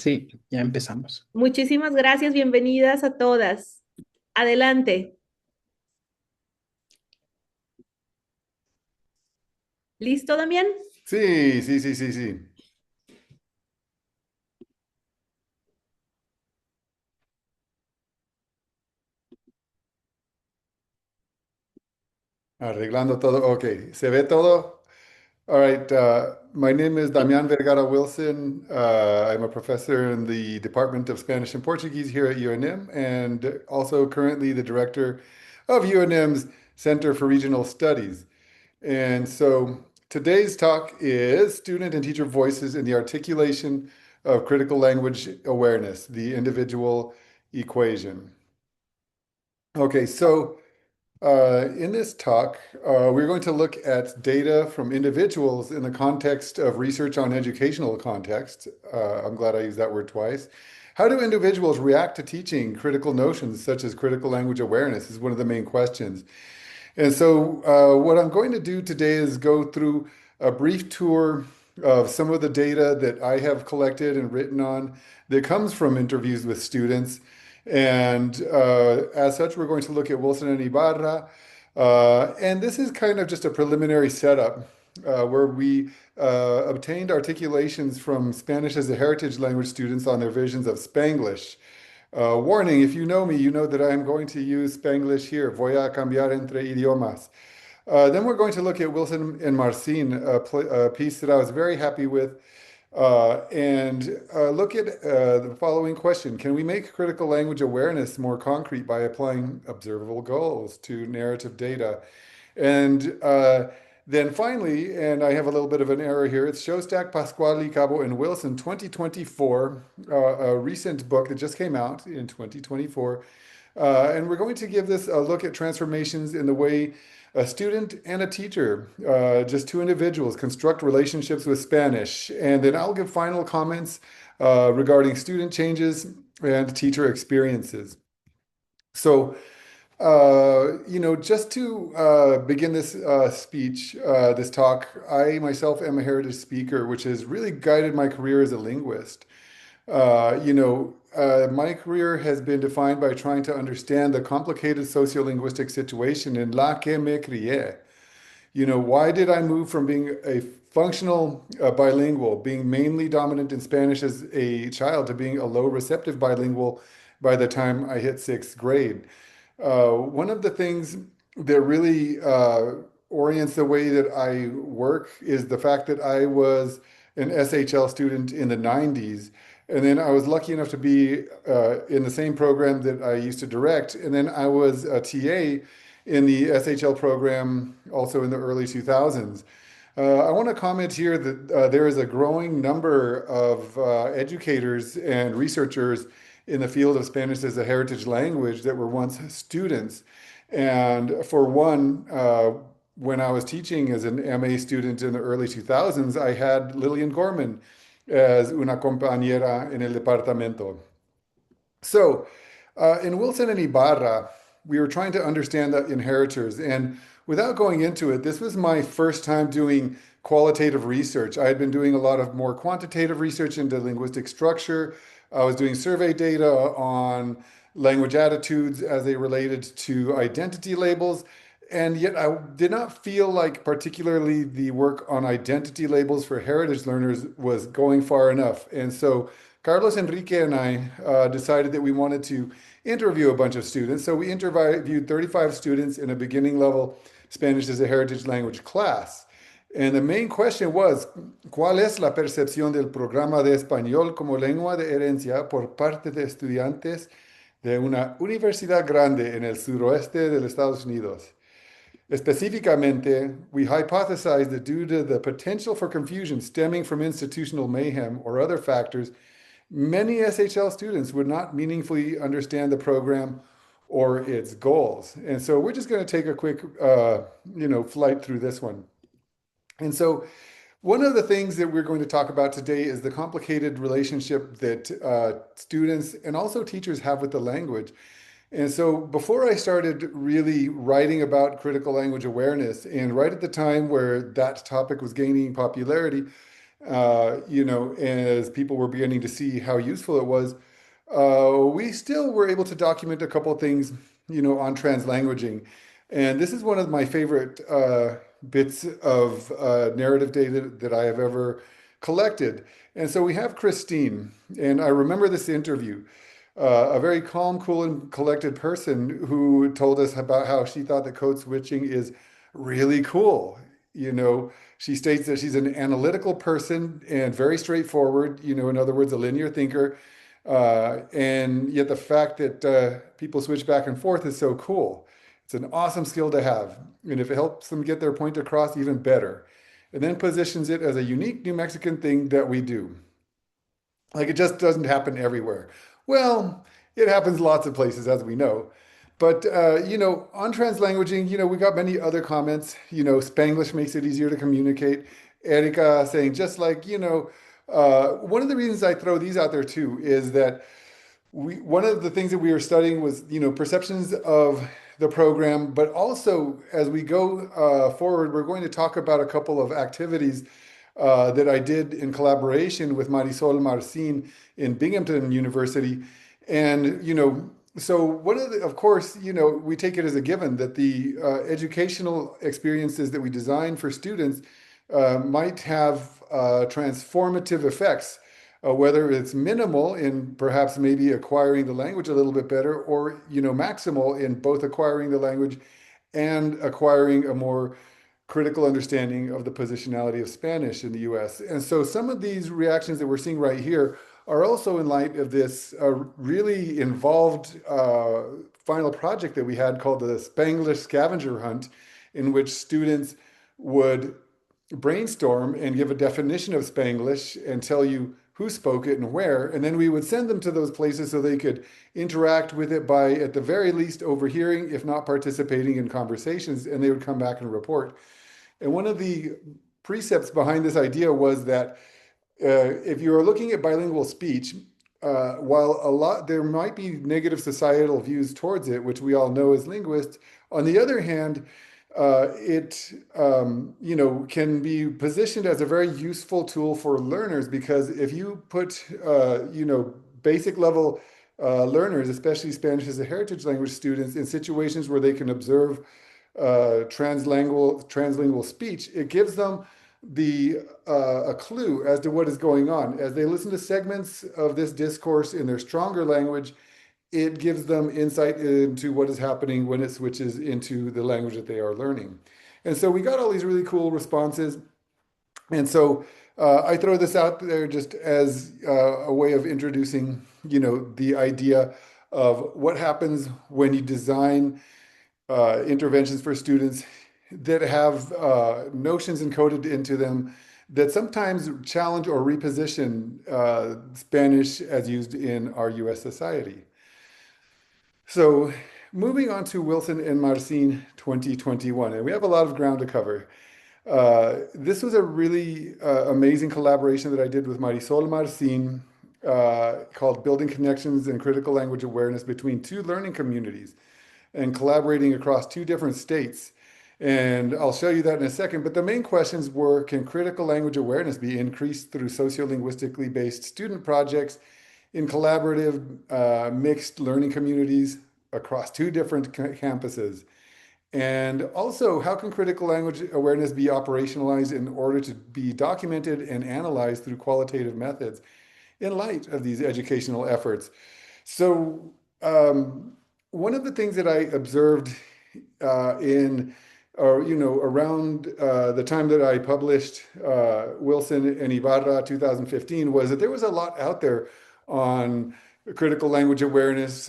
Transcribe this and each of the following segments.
Sí, ya empezamos. Muchísimas gracias, bienvenidas a todas. Adelante. ¿Listo, Damián? Sí, sí, sí, sí, sí. Arreglando todo. Ok, ¿se ve todo? All right. My name is Sí. Damian Vergara Wilson. I'm a professor in the Department of Spanish and Portuguese here at UNM, and also currently the director of UNM's Center for Regional Studies. And so today's talk is Student and Teacher Voices in the Articulation of Critical Language Awareness, the Individual Equation. Okay, so in this talk, we're going to look at data from individuals in the context of research on educational context. I'm glad I used that word twice. How do individuals react to teaching critical notions such as critical language awareness is one of the main questions. And so, what I'm going to do today is go through a brief tour of some of the data that I have collected and written on that comes from interviews with students. And as such, we're going to look at Wilson and Ibarra. And this is kind of just a preliminary setup where we obtained articulations from Spanish as a heritage language students on their visions of Spanglish. Warning, if you know me, you know that I am going to use Spanglish here. Voy a cambiar entre idiomas. Then we're going to look at Wilson and Marcin, a piece that I was very happy with, and look at the following question. Can we make critical language awareness more concrete by applying observable goals to narrative data? And then finally, and I have a little bit of an error here, it's Shostak, Pasquale, Cabo, and Wilson, 2024, a recent book that just came out in 2024. And we're going to give this a look at transformations in the way a student and a teacher, just two individuals, construct relationships with Spanish. And then I'll give final comments regarding student changes and teacher experiences. So, just to begin this speech, this talk, I myself am a heritage speaker, which has really guided my career as a linguist. My career has been defined by trying to understand the complicated sociolinguistic situation in la que me crié. Why did I move from being a functional bilingual, being mainly dominant in Spanish as a child, to being a low receptive bilingual by the time I hit sixth grade? One of the things that really orients the way that I work is the fact that I was an SHL student in the 90s. And then I was lucky enough to be in the same program that I used to direct. And then I was a TA in the SHL program also in the early 2000s. I want to comment here that there is a growing number of educators and researchers in the field of Spanish as a heritage language that were once students. And for one, when I was teaching as an MA student in the early 2000s, I had Lillian Gorman as una compañera en el departamento. So, in Wilson and Ibarra, we were trying to understand the inheritors. And without going into it, this was my first time doing qualitative research. I had been doing a lot of more quantitative research into linguistic structure. I was doing survey data on language attitudes as they related to identity labels. And yet, I did not feel like particularly the work on identity labels for heritage learners was going far enough. And so, Carlos Enrique and I decided that we wanted to interview a bunch of students. So we interviewed 35 students in a beginning level Spanish as a heritage language class. And the main question was, ¿cuál es la percepción del programa de español como lengua de herencia por parte de estudiantes de una universidad grande en el suroeste de los Estados Unidos? Specificamente, we hypothesized that due to the potential for confusion stemming from institutional mayhem or other factors, many SHL students would not meaningfully understand the program or its goals. And so we're just going to take a quick, flight through this one. And so one of the things that we're going to talk about today is the complicated relationship that students and also teachers have with the language. And so before I started really writing about critical language awareness, and right at the time where that topic was gaining popularity, as people were beginning to see how useful it was, we still were able to document a couple of things, on translanguaging. And this is one of my favorite bits of narrative data that I have ever collected. And so we have Christine, and I remember this interview, a very calm, cool, and collected person who told us about how she thought that code switching is really cool. You know, she states that she's an analytical person and very straightforward, in other words, a linear thinker. And yet the fact that people switch back and forth is so cool. It's an awesome skill to have. And if it helps them get their point across, even better. And then positions it as a unique New Mexican thing that we do. Like it just doesn't happen everywhere. Well, it happens lots of places, as we know. But on translanguaging, we got many other comments. Spanglish makes it easier to communicate. Erica saying just like, one of the reasons I throw these out there too is that one of the things that we were studying was, perceptions of the program, but also as we go forward, we're going to talk about a couple of activities that I did in collaboration with Marisol Marcin in Binghamton University. And, so one of of course, we take it as a given that the educational experiences that we design for students might have transformative effects, whether it's minimal in perhaps maybe acquiring the language a little bit better, or maximal in both acquiring the language and acquiring a more critical understanding of the positionality of Spanish in the US. And so some of these reactions that we're seeing right here are also in light of this really involved final project that we had called the Spanglish Scavenger Hunt, in which students would brainstorm and give a definition of Spanglish and tell you who spoke it and where. And then we would send them to those places so they could interact with it by, at the very least, overhearing, if not participating in conversations, and they would come back and report. And one of the precepts behind this idea was that if you are looking at bilingual speech, while there might be negative societal views towards it, which we all know as linguists, on the other hand, it can be positioned as a very useful tool for learners, because if you put basic level learners, especially Spanish as a heritage language students, in situations where they can observe translingual speech, it gives them a clue as to what is going on. As they listen to segments of this discourse in their stronger language, it gives them insight into what is happening when it switches into the language that they are learning. And so we got all these really cool responses. And so I throw this out there just as a way of introducing, the idea of what happens when you design interventions for students that have notions encoded into them that sometimes challenge or reposition Spanish as used in our US society. So moving on to Wilson and Marcin 2021, and we have a lot of ground to cover. This was a really amazing collaboration that I did with Marisol Marcin called Building Connections and Critical Language Awareness Between Two Learning Communities, and collaborating across two different states. And I'll show you that in a second. But the main questions were, can critical language awareness be increased through sociolinguistically based student projects in collaborative mixed learning communities across two different campuses? And also, how can critical language awareness be operationalized in order to be documented and analyzed through qualitative methods in light of these educational efforts? So one of the things that I observed around the time that I published Wilson and Ibarra 2015 was that there was a lot out there on critical language awareness,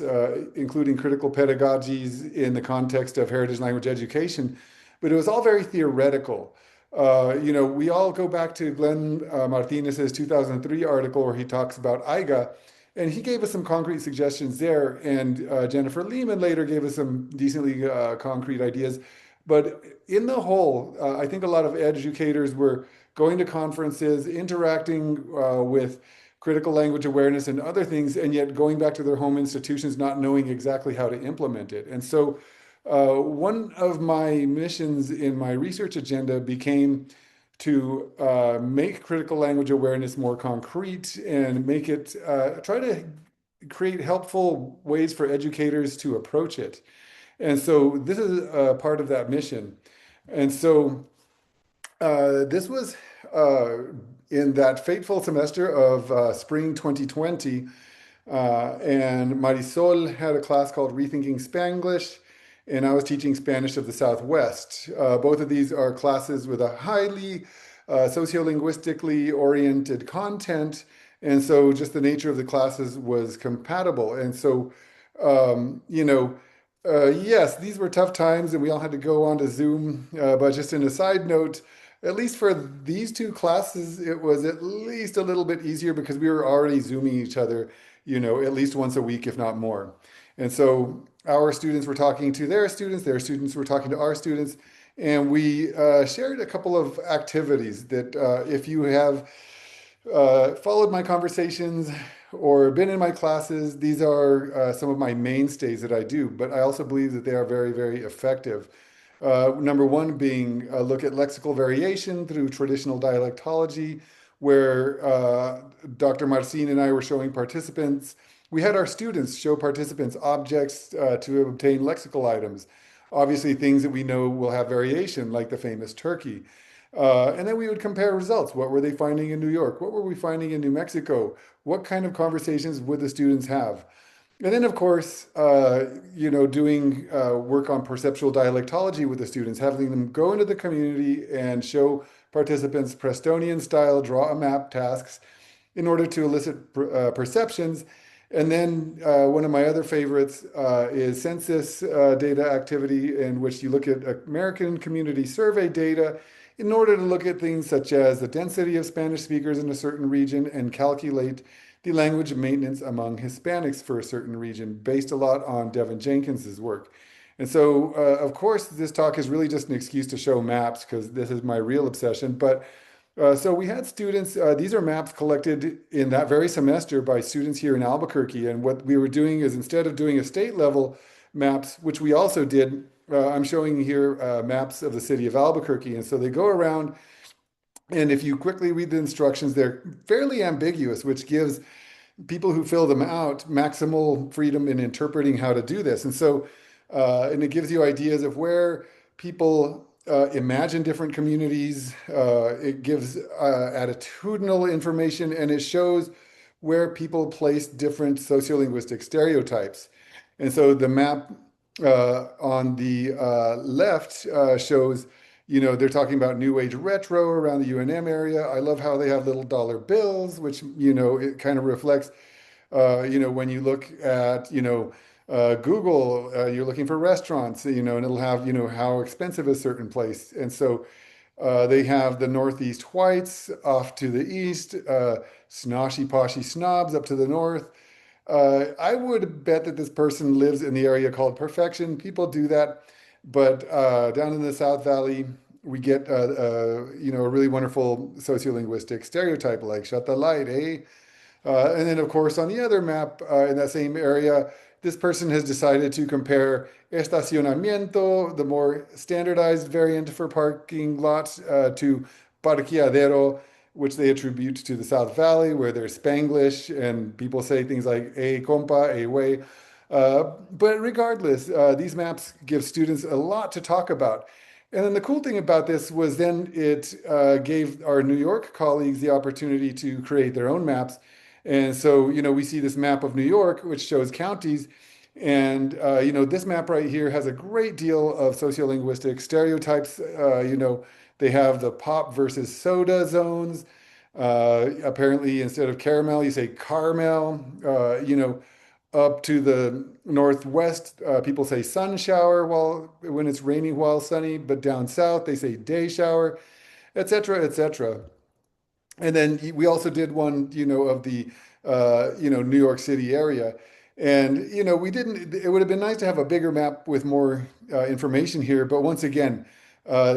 including critical pedagogies in the context of heritage language education, but it was all very theoretical. We all go back to Glenn Martinez's 2003 article where he talks about AIGA, and he gave us some concrete suggestions there, and Jennifer Lehman later gave us some decently concrete ideas. But in the whole, I think a lot of educators were going to conferences, interacting with critical language awareness and other things, and yet going back to their home institutions, not knowing exactly how to implement it. And so one of my missions in my research agenda became to make critical language awareness more concrete and make it try to create helpful ways for educators to approach it. And so this is part of that mission. And so this was uh, in that fateful semester of spring 2020. And Marisol had a class called Rethinking Spanglish, and I was teaching Spanish of the Southwest. Both of these are classes with a highly sociolinguistically oriented content, and so just the nature of the classes was compatible. And so, yes, these were tough times, and we all had to go on to Zoom. But just in a side note, at least for these two classes, it was at least a little bit easier because we were already Zooming each other, at least once a week, if not more. And so our students were talking to their students were talking to our students, and we shared a couple of activities that if you have followed my conversations or been in my classes, these are some of my mainstays that I do, but I also believe that they are very, very effective. Number one being a look at lexical variation through traditional dialectology, where Dr. Marcin and I were showing participants. We had our students show participants objects to obtain lexical items. Obviously, things that we know will have variation, like the famous turkey. And then we would compare results. What were they finding in New York? What were we finding in New Mexico? What kind of conversations would the students have? And then, of course, doing work on perceptual dialectology with the students, having them go into the community and show participants Prestonian style draw a map tasks in order to elicit perceptions. And then one of my other favorites is census data activity, in which you look at American community survey data in order to look at things such as the density of Spanish speakers in a certain region and calculate the language maintenance among Hispanics for a certain region, based a lot on Devin Jenkins's work. And so, of course, this talk is really just an excuse to show maps because this is my real obsession. But so we had students, these are maps collected in that very semester by students here in Albuquerque. And what we were doing is, instead of doing a state level maps, which we also did, I'm showing here maps of the city of Albuquerque. And so they go around, and if you quickly read the instructions, they're fairly ambiguous, which gives people who fill them out maximal freedom in interpreting how to do this. And so, and it gives you ideas of where people imagine different communities. It gives attitudinal information, and it shows where people place different sociolinguistic stereotypes. And so the map on the left shows, they're talking about New Age retro around the UNM area. I love how they have little dollar bills, which, it kind of reflects, when you look at, Google, you're looking for restaurants, and it'll have, how expensive a certain place. And so they have the Northeast whites off to the east, snoshy poshy snobs up to the north. I would bet that this person lives in the area called Perfection. People do that. But down in the South Valley, we get, a really wonderful sociolinguistic stereotype like shut the light, eh? And then, of course, on the other map in that same area, this person has decided to compare estacionamiento, the more standardized variant for parking lots, to parqueadero, which they attribute to the South Valley, where there's Spanglish and people say things like a compa, a way. But regardless, these maps give students a lot to talk about. And then the cool thing about this was then it gave our New York colleagues the opportunity to create their own maps. And so, we see this map of New York, which shows counties. And, this map right here has a great deal of sociolinguistic stereotypes. They have the pop versus soda zones. Apparently, instead of caramel, you say caramel. Up to the northwest, people say sun shower when it's raining while sunny, but down south they say day shower, etc., etc. And then we also did one, of the, New York City area. And, we didn't, it would have been nice to have a bigger map with more information here. But once again,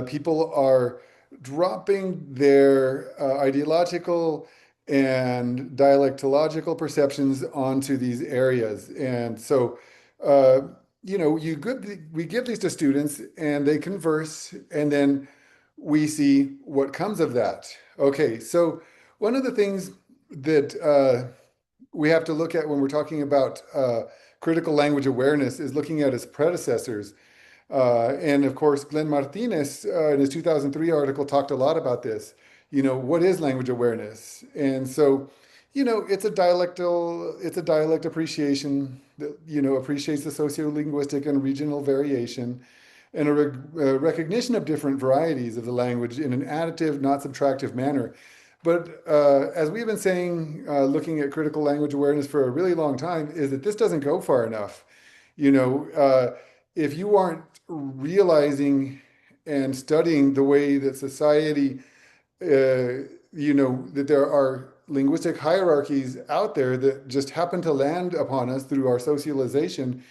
people are dropping their ideological and dialectological perceptions onto these areas. And so, we give these to students and they converse, and then we see what comes of that. Okay, so one of the things that we have to look at when we're talking about critical language awareness is looking at its predecessors. And of course, Glenn Martinez, in his 2003 article, talked a lot about this. What is language awareness? And so, it's a dialect appreciation that, appreciates the sociolinguistic and regional variation and a recognition of different varieties of the language in an additive, not subtractive manner. But as we've been saying, looking at critical language awareness for a really long time, is that this doesn't go far enough. You know, if you aren't realizing and studying the way that society, that there are linguistic hierarchies out there that just happen to land upon us through our socialization,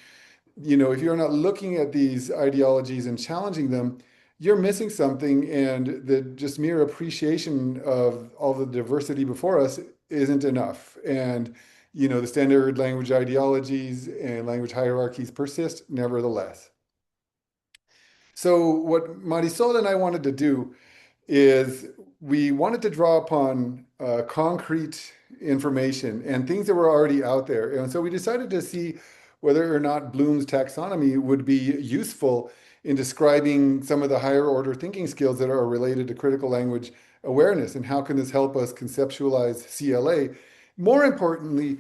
if you're not looking at these ideologies and challenging them, you're missing something, and the just mere appreciation of all the diversity before us isn't enough. And, the standard language ideologies and language hierarchies persist nevertheless. So what Marisol and I wanted to do is we wanted to draw upon concrete information and things that were already out there. And so we decided to see whether or not Bloom's taxonomy would be useful in describing some of the higher order thinking skills that are related to critical language awareness, and how can this help us conceptualize CLA. More importantly,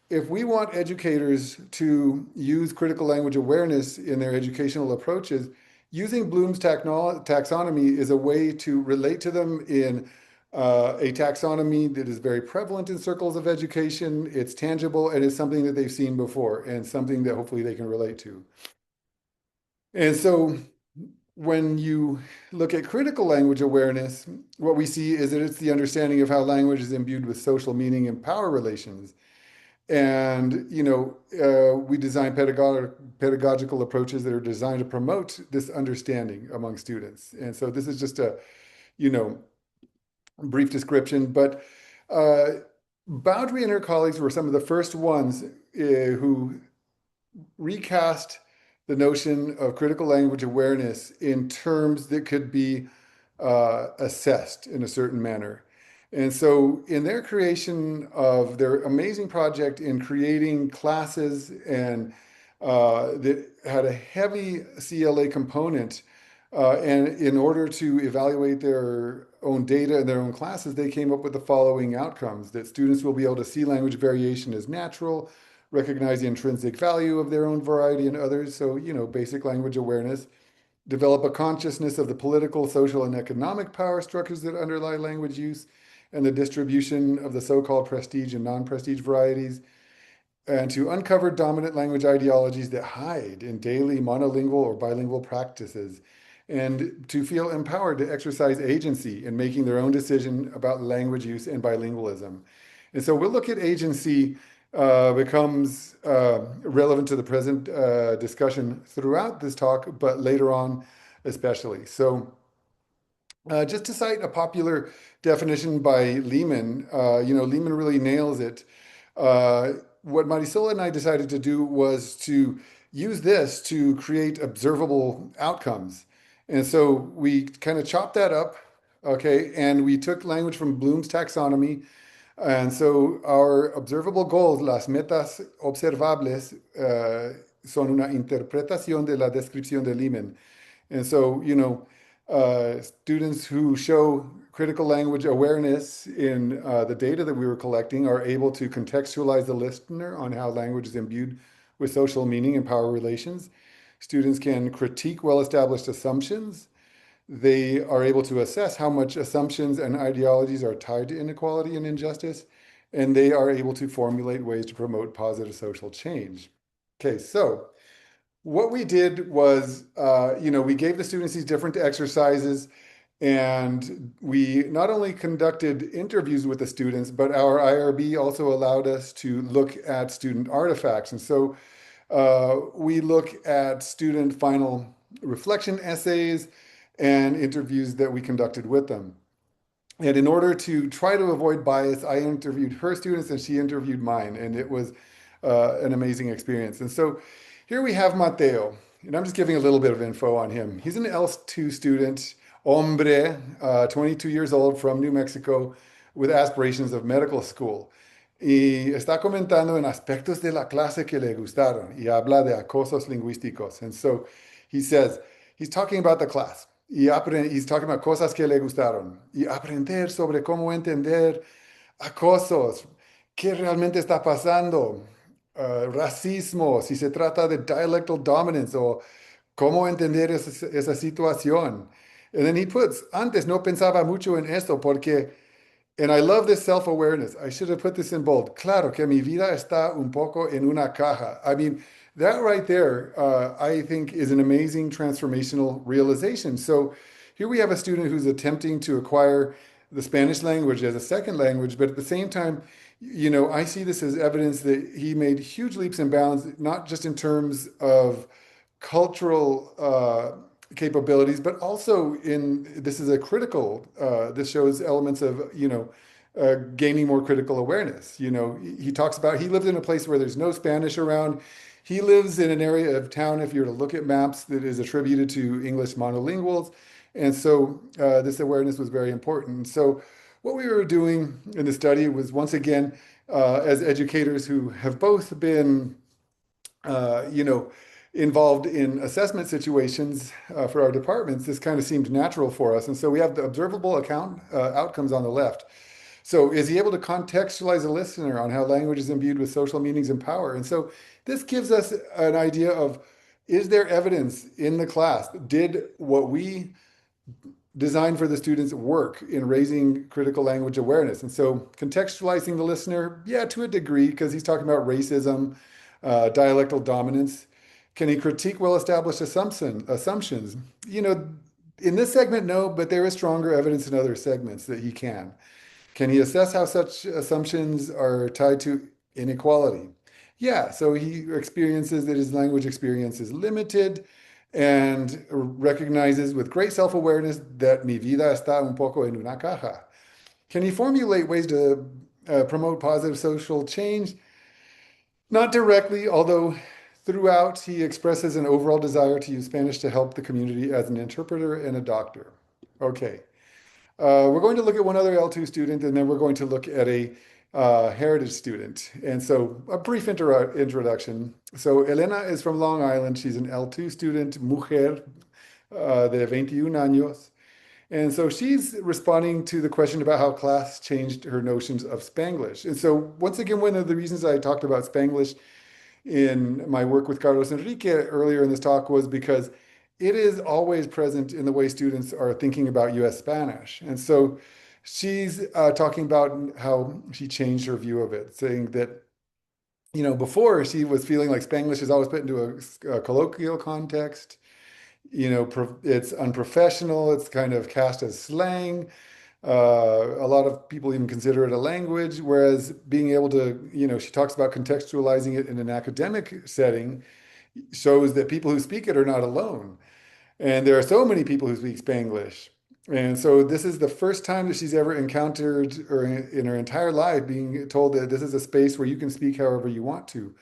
if we want educators to use critical language awareness in their educational approaches, using Bloom's taxonomy is a way to relate to them in a taxonomy that is very prevalent in circles of education. It's tangible, and it's something that they've seen before, and something that hopefully they can relate to. And so when you look at critical language awareness, what we see is that it's the understanding of how language is imbued with social meaning and power relations. And, we design pedagogical approaches that are designed to promote this understanding among students. And so this is just a, brief description, but Boundary and her colleagues were some of the first ones who recast the notion of critical language awareness in terms that could be assessed in a certain manner. And so in their creation of their amazing project in creating classes and that had a heavy CLA component, and in order to evaluate their own data and their own classes, they came up with the following outcomes: that students will be able to see language variation as natural, recognize the intrinsic value of their own variety and others, so, basic language awareness, develop a consciousness of the political, social, and economic power structures that underlie language use, and the distribution of the so-called prestige and non-prestige varieties, and to uncover dominant language ideologies that hide in daily monolingual or bilingual practices, and to feel empowered to exercise agency in making their own decision about language use and bilingualism. And so we'll look at agency becomes relevant to the present discussion throughout this talk, but later on especially. So just to cite a popular definition by Lehman, Lehman really nails it. What Marisol and I decided to do was to use this to create observable outcomes. And so we kind of chopped that up, okay, and we took language from Bloom's taxonomy. And so our observable goals, las metas observables, son una interpretación de la descripción de Lehman. And so, students who show critical language awareness in the data that we were collecting are able to contextualize the listener on how language is imbued with social meaning and power relations. Students can critique well-established assumptions. They are able to assess how much assumptions and ideologies are tied to inequality and injustice, and they are able to formulate ways to promote positive social change. Okay, so what we did was, we gave the students these different exercises, and we not only conducted interviews with the students, but our IRB also allowed us to look at student artifacts. And so we look at student final reflection essays and interviews that we conducted with them. And in order to try to avoid bias, I interviewed her students and she interviewed mine, and it was an amazing experience. And so here we have Mateo, and I'm just giving a little bit of info on him. He's an ELS2 student, hombre, 22 years old from New Mexico with aspirations of medical school. Y está comentando en aspectos de la clase que le gustaron y habla de acosos lingüísticos. And so he says, he's talking about the class. He's talking about cosas que le gustaron y aprender sobre cómo entender acosos, qué realmente está pasando, racismo, si se trata de dialectal dominance o cómo entender esa situación. And then he puts, antes no pensaba mucho en esto porque, and I love this self-awareness. I should have put this in bold. Claro que mi vida está un poco en una caja. I mean, that right there, I think is an amazing transformational realization. So here we have a student who's attempting to acquire the Spanish language as a second language, but at the same time, I see this as evidence that he made huge leaps and bounds, not just in terms of cultural capabilities, but also this is a critical, this shows elements of, gaining more critical awareness. He talks about, he lived in a place where there's no Spanish around. He lives in an area of town, if you were to look at maps, that is attributed to English monolinguals. And so this awareness was very important. So what we were doing in the study was, once again, as educators who have both been, involved in assessment situations for our departments, this kind of seemed natural for us. And so we have the observable outcomes on the left. So is he able to contextualize a listener on how language is imbued with social meanings and power? And so this gives us an idea of, is there evidence in the class? Did what we designed for the students work in raising critical language awareness? And so contextualizing the listener, yeah, to a degree, because he's talking about racism, dialectal dominance. Can he critique well-established assumptions? In this segment, no, but there is stronger evidence in other segments that he can. Can he assess how such assumptions are tied to inequality? Yeah, so he experiences that his language experience is limited and recognizes with great self-awareness that mi vida está un poco en una caja. Can he formulate ways to promote positive social change? Not directly, although throughout he expresses an overall desire to use Spanish to help the community as an interpreter and a doctor. Okay. We're going to look at one other L2 student, and then we're going to look at a heritage student. And so a brief introduction. So Elena is from Long Island. She's an L2 student, mujer de 21 años. And so she's responding to the question about how class changed her notions of Spanglish. And so once again, one of the reasons I talked about Spanglish in my work with Carlos Enrique earlier in this talk was because it is always present in the way students are thinking about US Spanish. And so she's talking about how she changed her view of it, saying that, before she was feeling like Spanglish is always put into a colloquial context. It's unprofessional. It's kind of cast as slang. A lot of people even consider it a language, whereas being able to, she talks about contextualizing it in an academic setting shows that people who speak it are not alone. And there are so many people who speak Spanglish. And so this is the first time that she's ever encountered, or in her entire life, being told that this is a space where you can speak however you want to.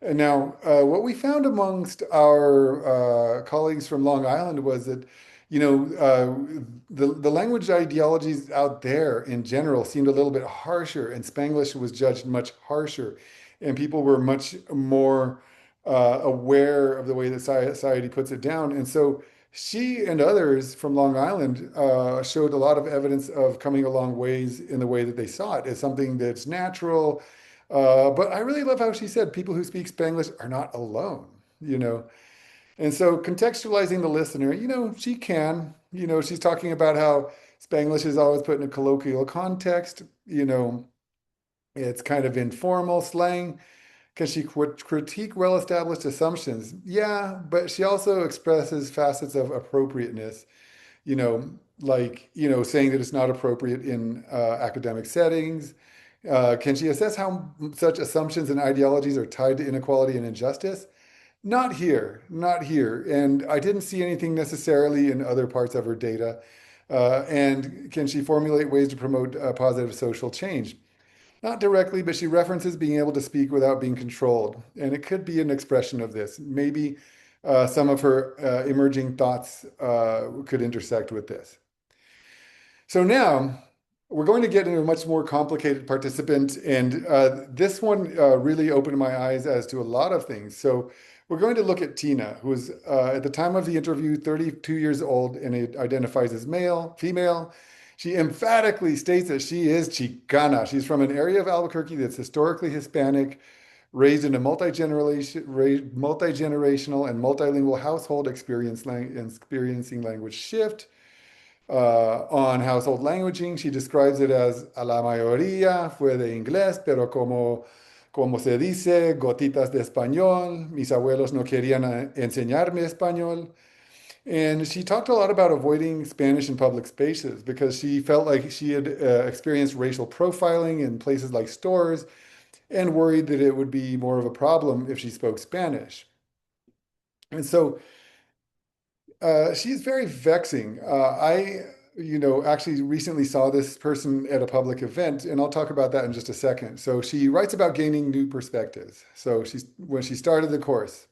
And now, what we found amongst our colleagues from Long Island was that, the language ideologies out there in general seemed a little bit harsher, and Spanglish was judged much harsher, and people were much more aware of the way that society puts it down. And so she and others from Long Island showed a lot of evidence of coming a long ways in the way that they saw it as something that's natural. But I really love how she said people who speak Spanglish are not alone. And so contextualizing the listener, she can, she's talking about how Spanglish is always put in a colloquial context, it's kind of informal slang. Can she critique well-established assumptions? Yeah, but she also expresses facets of appropriateness, saying that it's not appropriate in academic settings. Can she assess how such assumptions and ideologies are tied to inequality and injustice? Not here, not here. And I didn't see anything necessarily in other parts of her data. And can she formulate ways to promote positive social change? Not directly, but she references being able to speak without being controlled. And it could be an expression of this. Maybe some of her emerging thoughts could intersect with this. So now we're going to get into a much more complicated participant, and this one really opened my eyes as to a lot of things. So we're going to look at Tina, who is at the time of the interview 32 years old and it identifies as male, female. She emphatically states that she is Chicana. She's from an area of Albuquerque that's historically Hispanic, raised in a multi-generational and multilingual household, experiencing language shift on household languaging. She describes it as a la mayoría fue de inglés, pero como se dice, gotitas de español. Mis abuelos no querían enseñarme español. And she talked a lot about avoiding Spanish in public spaces because she felt like she had experienced racial profiling in places like stores and worried that it would be more of a problem if she spoke Spanish. And so she's very vexing. Actually recently saw this person at a public event, and I'll talk about that in just a second. So she writes about gaining new perspectives. So when she started the course,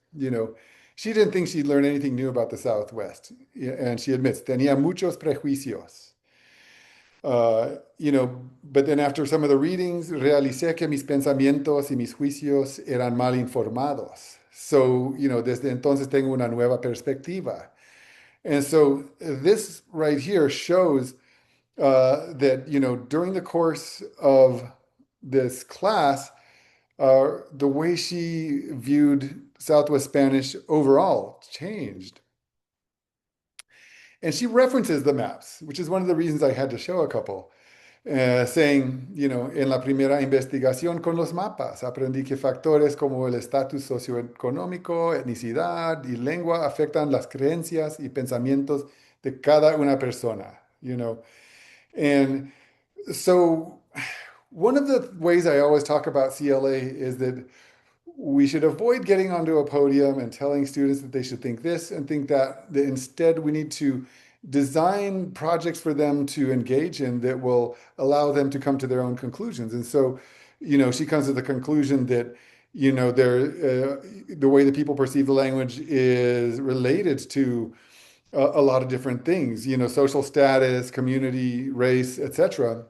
she didn't think she'd learn anything new about the Southwest. And she admits, tenía muchos prejuicios. But then after some of the readings, realicé que mis pensamientos y mis juicios eran mal informados. So, desde entonces tengo una nueva perspectiva. And so this right here shows that, during the course of this class, the way she viewed Southwest Spanish overall changed. And she references the maps, which is one of the reasons I had to show a couple, saying, en la primera investigación con los mapas, aprendí que factores como el estatus socioeconómico, etnicidad y lengua afectan las creencias y pensamientos de cada una persona. And so one of the ways I always talk about CLA is that we should avoid getting onto a podium and telling students that they should think this and think that instead we need to design projects for them to engage in that will allow them to come to their own conclusions. And so, she comes to the conclusion that, the way that people perceive the language is related to a lot of different things, social status, community, race, etc.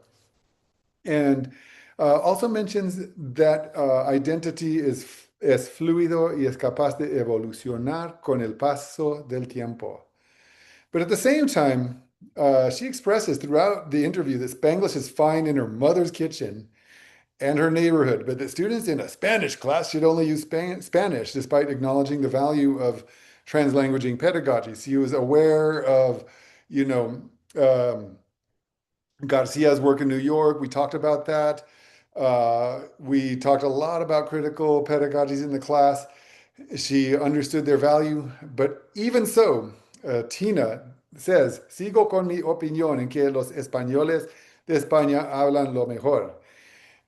And also mentions that identity es fluido y es capaz de evolucionar con el paso del tiempo. But at the same time, she expresses throughout the interview that Spanglish is fine in her mother's kitchen and her neighborhood, but that students in a Spanish class should only use Spanish, despite acknowledging the value of translanguaging pedagogy. She was aware of, Garcia's work in New York. We talked about that. We talked a lot about critical pedagogies in the class. She understood their value, but even so, Tina says, sigo con mi opinión en que los españoles de España hablan lo mejor.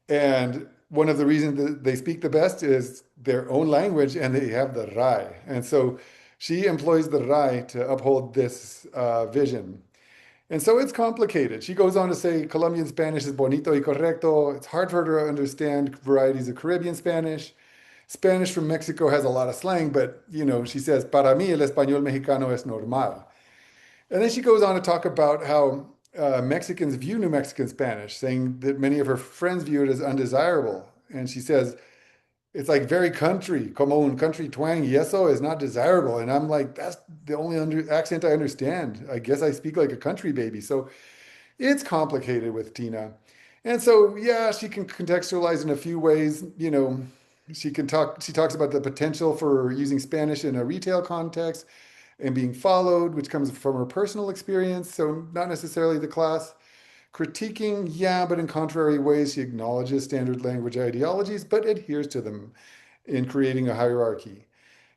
And one of the reasons that they speak the best is their own language, and they have the RAE. And so she employs the RAE to uphold this vision. And so it's complicated. She goes on to say Colombian Spanish is bonito y correcto. It's hard for her to understand varieties of Caribbean Spanish. Spanish from Mexico has a lot of slang, but, she says, para mí el español mexicano es normal. And then she goes on to talk about how Mexicans view New Mexican Spanish, saying that many of her friends view it as undesirable. And she says, it's like very country, como un country twang, y eso is not desirable. And I'm like, that's the only accent I understand. I guess I speak like a country baby. So it's complicated with Tina. And so, yeah, she can contextualize in a few ways. She talks about the potential for using Spanish in a retail context and being followed, which comes from her personal experience. So not necessarily the class. Critiquing, yeah, but in contrary ways, she acknowledges standard language ideologies, but adheres to them in creating a hierarchy.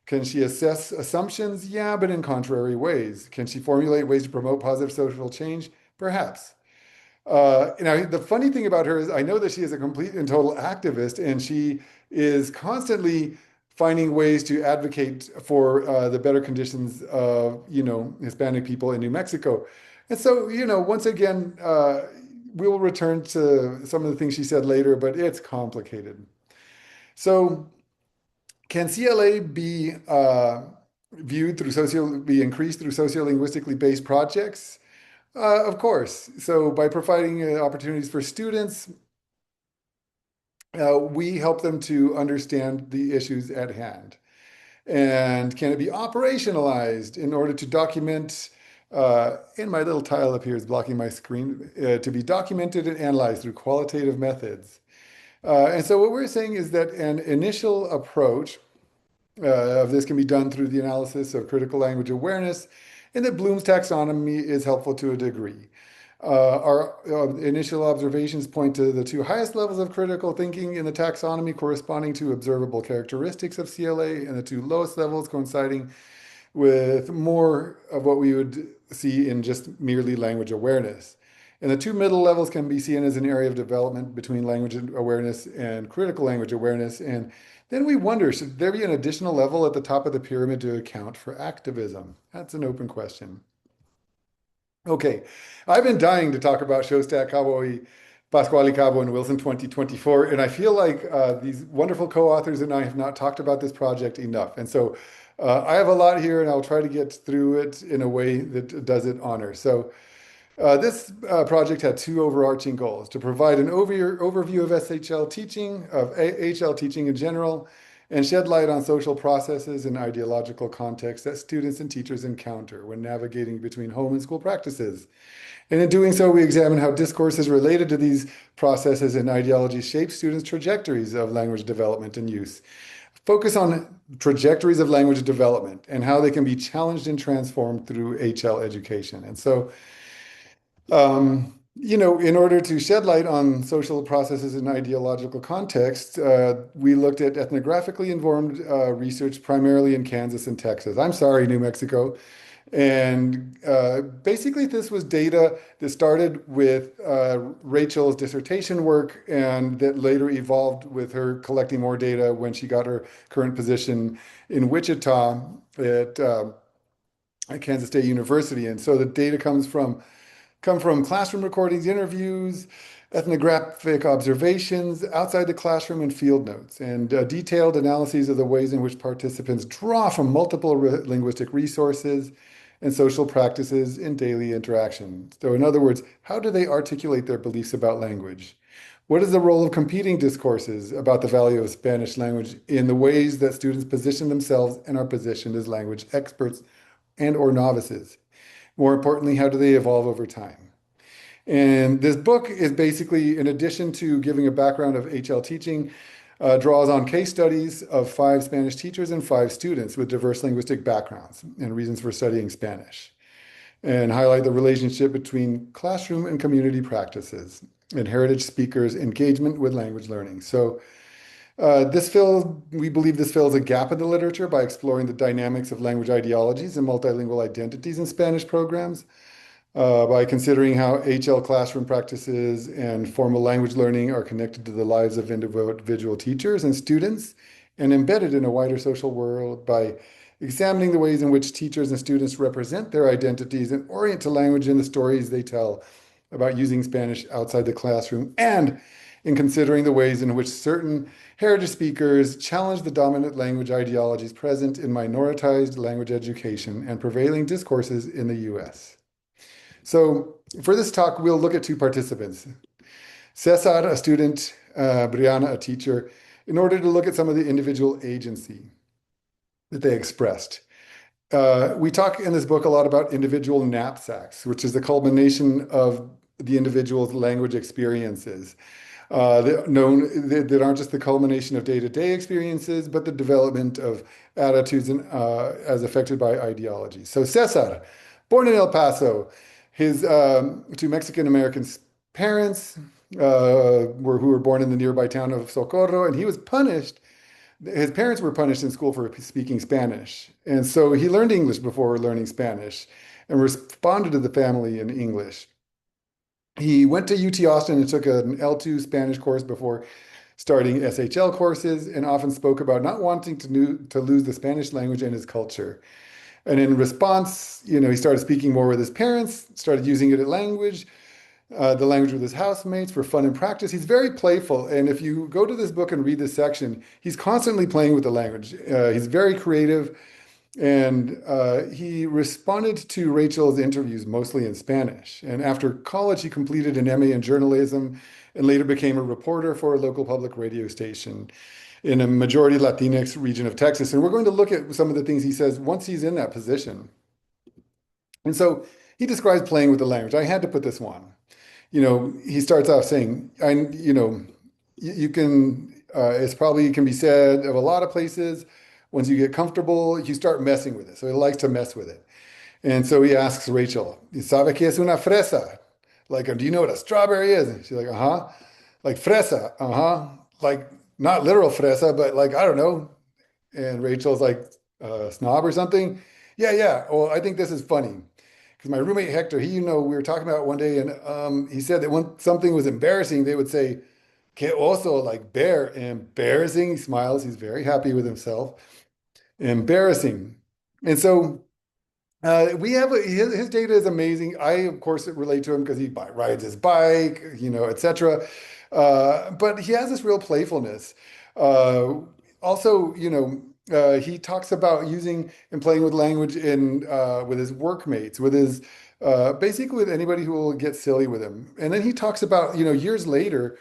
Can she assess assumptions? Yeah, but in contrary ways. Can she formulate ways to promote positive social change? Perhaps. The funny thing about her is I know that she is a complete and total activist, and she is constantly finding ways to advocate for the better conditions of, Hispanic people in New Mexico. And so, once again, we will return to some of the things she said later, but it's complicated. So can CLA be be increased through sociolinguistically based projects? Of course. So by providing opportunities for students, we help them to understand the issues at hand. And can it be operationalized in order to document, in my little tile up here is blocking my screen, to be documented and analyzed through qualitative methods? And so what we're saying is that an initial approach of this can be done through the analysis of critical language awareness, and that Bloom's taxonomy is helpful to a degree. Our initial observations point to the two highest levels of critical thinking in the taxonomy corresponding to observable characteristics of CLA, and the two lowest levels coinciding with more of what we would see in just merely language awareness. And the two middle levels can be seen as an area of development between language awareness and critical language awareness. And then we wonder, should there be an additional level at the top of the pyramid to account for activism? That's an open question. Okay, I've been dying to talk about Shostak, Cowboy, Pasquale Cabo, and Wilson 2024, and I feel like these wonderful co-authors and I have not talked about this project enough. And so I have a lot here, and I'll try to get through it in a way that does it honor. So this project had two overarching goals: to provide an overview of SHL teaching, of HL teaching in general, and shed light on social processes and ideological contexts that students and teachers encounter when navigating between home and school practices. And in doing so, we examine how discourses related to these processes and ideologies shape students' trajectories of language development and use. Focus on trajectories of language development and how they can be challenged and transformed through HL education. And so, in order to shed light on social processes in ideological context, we looked at ethnographically informed research primarily in Kansas and Texas. I'm sorry, New Mexico. And basically, this was data that started with Rachel's dissertation work and that later evolved with her collecting more data when she got her current position in Wichita at Kansas State University. And so the data come from classroom recordings, interviews, ethnographic observations outside the classroom, and field notes, and detailed analyses of the ways in which participants draw from multiple linguistic resources and social practices in daily interaction. So in other words, how do they articulate their beliefs about language? What is the role of competing discourses about the value of Spanish language in the ways that students position themselves and are positioned as language experts and or novices? More importantly, how do they evolve over time? And this book is basically, in addition to giving a background of HL teaching, draws on case studies of 5 Spanish teachers and 5 students with diverse linguistic backgrounds and reasons for studying Spanish, and highlight the relationship between classroom and community practices and heritage speakers' engagement with language learning. So we believe this fills a gap in the literature by exploring the dynamics of language ideologies and multilingual identities in Spanish programs, by considering how HL classroom practices and formal language learning are connected to the lives of individual teachers and students and embedded in a wider social world, by examining the ways in which teachers and students represent their identities and orient to language in the stories they tell about using Spanish outside the classroom, and in considering the ways in which certain heritage speakers challenge the dominant language ideologies present in minoritized language education and prevailing discourses in the US. So for this talk, we'll look at 2 participants: Cesar, a student, Brianna, a teacher, in order to look at some of the individual agency that they expressed. We talk in this book a lot about individual knapsacks, which is the culmination of the individual's language experiences. That aren't just the culmination of day-to-day experiences, but the development of attitudes as affected by ideology. So Cesar, born in El Paso, his 2 Mexican-American parents who were born in the nearby town of Socorro, and he was punished. His parents were punished in school for speaking Spanish. And so he learned English before learning Spanish and responded to the family in English. He went to UT Austin and took an L2 Spanish course before starting SHL courses, and often spoke about not wanting to lose the Spanish language and his culture. And in response, he started speaking more with his parents, started using it as the language with his housemates for fun and practice. He's very playful. And if you go to this book and read this section, he's constantly playing with the language. He's very creative. And he responded to Rachel's interviews mostly in Spanish. And after college, he completed an MA in journalism and later became a reporter for a local public radio station in a majority Latinx region of Texas. And we're going to look at some of the things he says once he's in that position. And so he describes playing with the language. I had to put this one. He starts off saying, you can, it's probably can be said of a lot of places. Once you get comfortable, you start messing with it. So he likes to mess with it. And so he asks Rachel, ¿Sabe qué es una fresa? Like, do you know what a strawberry is? And she's like, uh-huh. Like fresa, uh-huh. Like not literal fresa, but like, I don't know. And Rachel's like, snob or something? Yeah, yeah. Well, I think this is funny. Because my roommate Hector, we were talking about it one day, and he said that when something was embarrassing, they would say, que oso, like bear, embarrassing. He smiles. He's very happy with himself. Embarrassing. And so we have his data is amazing. I, of course, relate to him because he rides his bike, etc. But he has this real playfulness. Uh, Also, he talks about using and playing with language in with his workmates, with his basically with anybody who will get silly with him. And then he talks about, years later,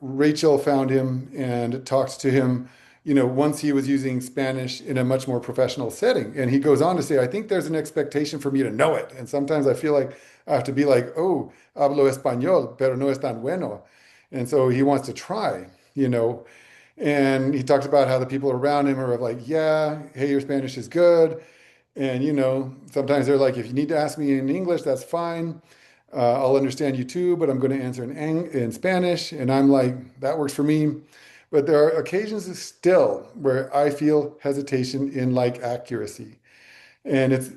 Rachel found him and talked to him, once he was using Spanish in a much more professional setting. And he goes on to say, I think there's an expectation for me to know it. And sometimes I feel like I have to be like, oh, hablo español, pero no es tan bueno. And so he wants to try, and he talks about how the people around him are like, yeah, hey, your Spanish is good. And, sometimes they're like, if you need to ask me in English, that's fine. I'll understand you too, but I'm going to answer in Spanish. And I'm like, that works for me. But there are occasions still where I feel hesitation in like accuracy. And it's,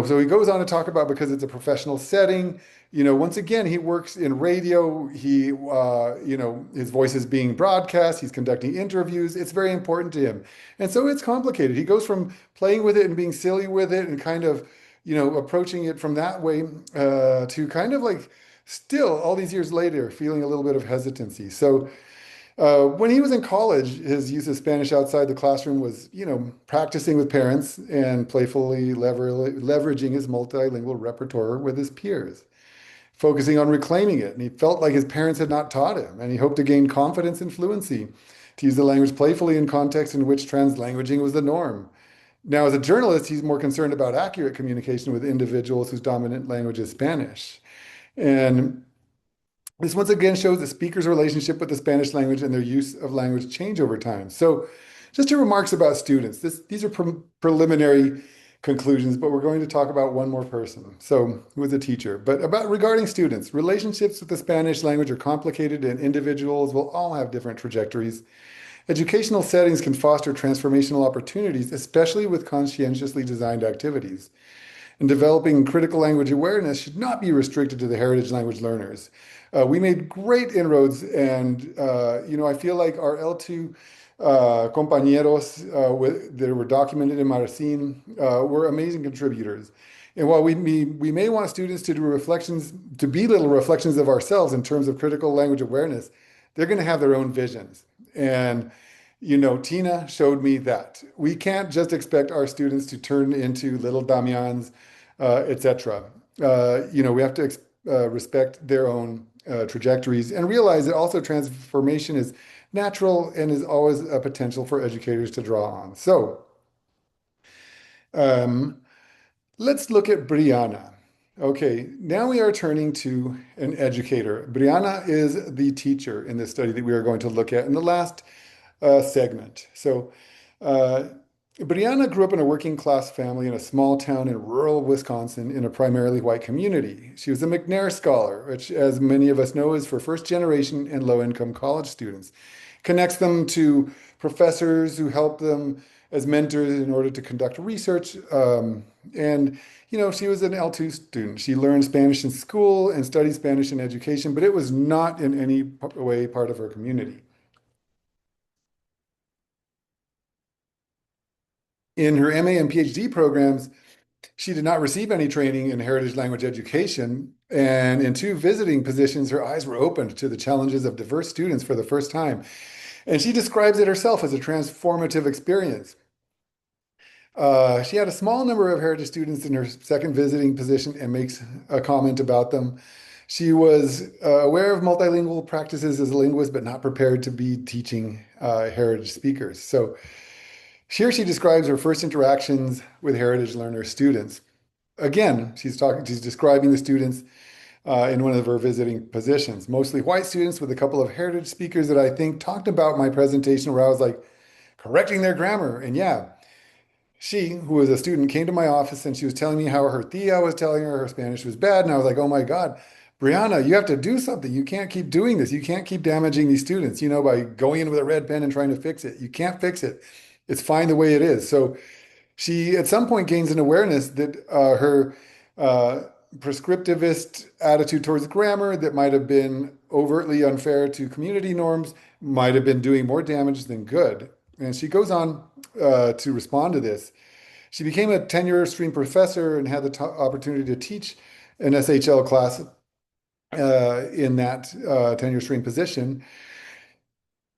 so he goes on to talk about because it's a professional setting, once again, he works in radio. His voice is being broadcast. He's conducting interviews. It's very important to him. And so it's complicated. He goes from playing with it and being silly with it and kind of, approaching it from that way to kind of like still all these years later feeling a little bit of hesitancy. So when he was in college, his use of Spanish outside the classroom was, practicing with parents and playfully leveraging his multilingual repertoire with his peers, focusing on reclaiming it. And he felt like his parents had not taught him, and he hoped to gain confidence and fluency to use the language playfully in contexts in which translanguaging was the norm. Now, as a journalist, he's more concerned about accurate communication with individuals whose dominant language is Spanish. And this once again shows the speaker's relationship with the Spanish language and their use of language change over time. So just two remarks about students. These are preliminary conclusions, but we're going to talk about one more person, so who is a teacher. But regarding students, relationships with the Spanish language are complicated and individuals will all have different trajectories. Educational settings can foster transformational opportunities, especially with conscientiously designed activities. And developing critical language awareness should not be restricted to the heritage language learners. We made great inroads, and I feel like our L2 compañeros that were documented in Marcin were amazing contributors. And while we may want students to do reflections, to be little reflections of ourselves in terms of critical language awareness, they're going to have their own visions. And Tina showed me that we can't just expect our students to turn into little Damians, etc. We have to respect their own trajectories and realize that also transformation is natural and is always a potential for educators to draw on. So let's look at Brianna. Okay, now we are turning to an educator. Brianna is the teacher in this study that we are going to look at in the last segment. So Brianna grew up in a working class family in a small town in rural Wisconsin in a primarily white community. She was a McNair Scholar, which, as many of us know, is for first generation and low income college students. Connects them to professors who help them as mentors in order to conduct research. She was an L2 student. She learned Spanish in school and studied Spanish in education, but it was not in any way part of her community. In her MA and PhD programs, she did not receive any training in heritage language education. And in two visiting positions, her eyes were opened to the challenges of diverse students for the first time. And she describes it herself as a transformative experience. She had a small number of heritage students in her second visiting position and makes a comment about them. She was aware of multilingual practices as a linguist, but not prepared to be teaching heritage speakers. So here she describes her first interactions with heritage learner students. Again, she's describing the students in one of her visiting positions, mostly white students with a couple of heritage speakers that I think talked about my presentation where I was like correcting their grammar. And yeah, she, who was a student, came to my office and she was telling me how her tia was telling her Spanish was bad. And I was like, oh my God, Brianna, you have to do something. You can't keep doing this. You can't keep damaging these students, by going in with a red pen and trying to fix it. You can't fix it. It's fine the way it is. So she, at some point, gains an awareness that her prescriptivist attitude towards grammar that might have been overtly unfair to community norms might have been doing more damage than good. And she goes on to respond to this. She became a tenure stream professor and had the opportunity to teach an SHL class in that tenure stream position.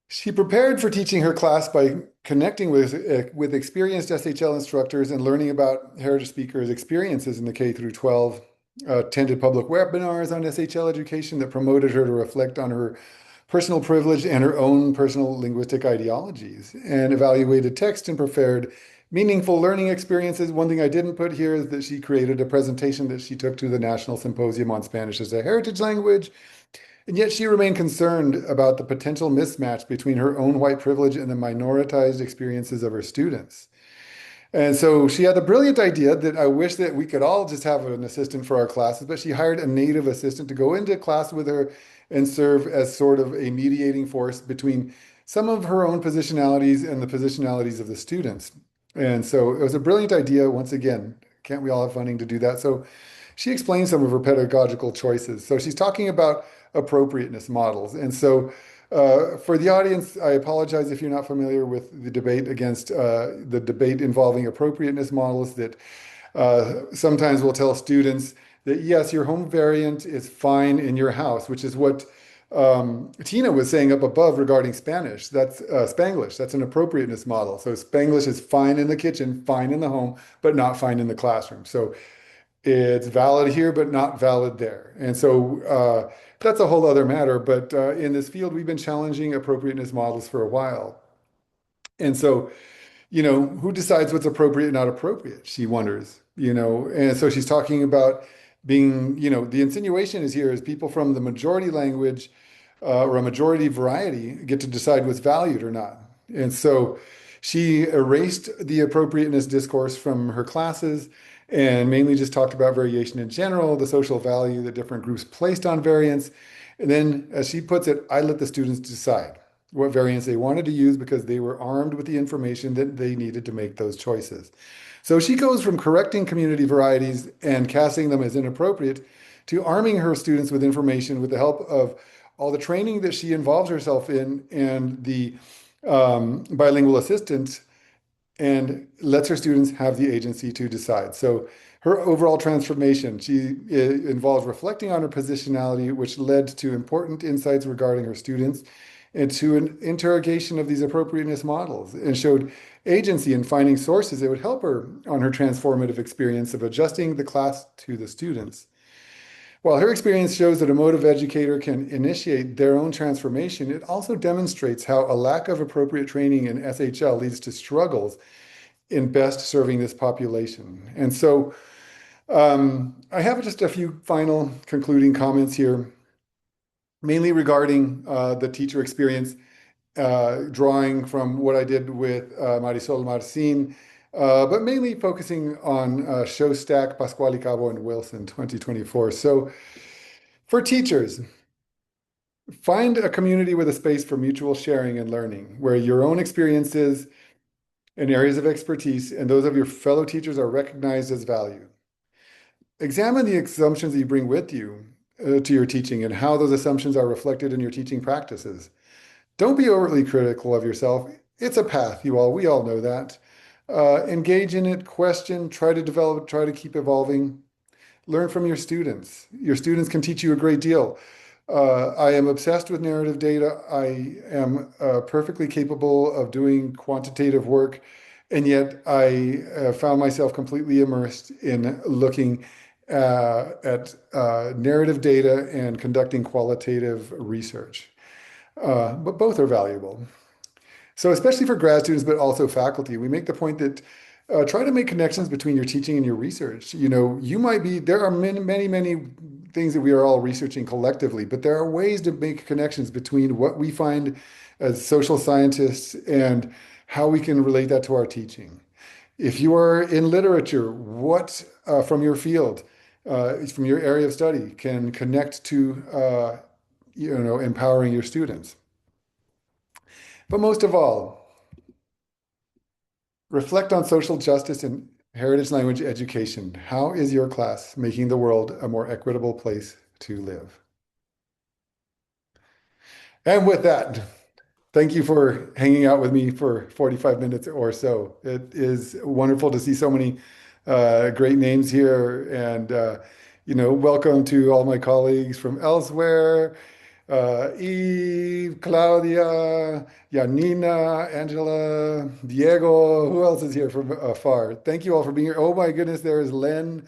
She prepared for teaching her class by connecting with experienced SHL instructors and learning about heritage speakers' experiences in the K through 12. Attended public webinars on SHL education that promoted her to reflect on her personal privilege and her own personal linguistic ideologies, and evaluated text and prepared meaningful learning experiences. One thing I didn't put here is that she created a presentation that she took to the National Symposium on Spanish as a Heritage Language. And yet she remained concerned about the potential mismatch between her own white privilege and the minoritized experiences of her students. And so she had the brilliant idea that I wish that we could all just have an assistant for our classes, but she hired a native assistant to go into class with her and serve as sort of a mediating force between some of her own positionalities and the positionalities of the students. And so it was a brilliant idea. Once again, can't we all have funding to do that? So she explains some of her pedagogical choices. So she's talking about appropriateness models. And so for the audience, I apologize if you're not familiar with the debate involving appropriateness models that sometimes will tell students that yes, your home variant is fine in your house, which is what Tina was saying up above regarding Spanish. That's Spanglish. That's an appropriateness model. So Spanglish is fine in the kitchen, fine in the home, but not fine in the classroom. So it's valid here, but not valid there. And so that's a whole other matter. But in this field, we've been challenging appropriateness models for a while. And so, who decides what's appropriate and not appropriate? She wonders, And so she's talking about being, the insinuation is here is people from the majority language or a majority variety get to decide what's valued or not. And so she erased the appropriateness discourse from her classes and mainly just talked about variation in general, the social value that different groups placed on variance. And then, as she puts it, I let the students decide what variance they wanted to use because they were armed with the information that they needed to make those choices. So she goes from correcting community varieties and casting them as inappropriate to arming her students with information with the help of all the training that she involves herself in and the bilingual assistants, and lets her students have the agency to decide. So her overall transformation, she involves reflecting on her positionality, which led to important insights regarding her students and to an interrogation of these appropriateness models, and showed agency in finding sources that would help her on her transformative experience of adjusting the class to the students. While her experience shows that a motive educator can initiate their own transformation, it also demonstrates how a lack of appropriate training in SHL leads to struggles in best serving this population. And so I have just a few final concluding comments here, mainly regarding the teacher experience, drawing from what I did with Marisol Marcin, but mainly focusing on Shostak, Pasquale Cabo, and Wilson 2024. So for teachers, find a community with a space for mutual sharing and learning, where your own experiences and areas of expertise and those of your fellow teachers are recognized as valued. Examine the assumptions that you bring with you to your teaching and how those assumptions are reflected in your teaching practices. Don't be overly critical of yourself. It's a path, we all know that. Engage in it, question, try to develop, try to keep evolving. Learn from your students. Your students can teach you a great deal. I am obsessed with narrative data. I am perfectly capable of doing quantitative work And yet I found myself completely immersed in looking at narrative data and conducting qualitative research. But both are valuable. So especially for grad students, but also faculty, we make the point that try to make connections between your teaching and your research. You know, you might be, there are many, many, many things that we are all researching collectively, but there are ways to make connections between what we find as social scientists and how we can relate that to our teaching. If you are in literature, what from your field, from your area of study, can connect to, empowering your students. But most of all, reflect on social justice and heritage language education. How is your class making the world a more equitable place to live? And with that, thank you for hanging out with me for 45 minutes or so. It is wonderful to see so many great names here. And, welcome to all my colleagues from elsewhere. Eve, Claudia, Janina, Angela, Diego. Who else is here from afar? Thank you all for being here. Oh my goodness, there is Len.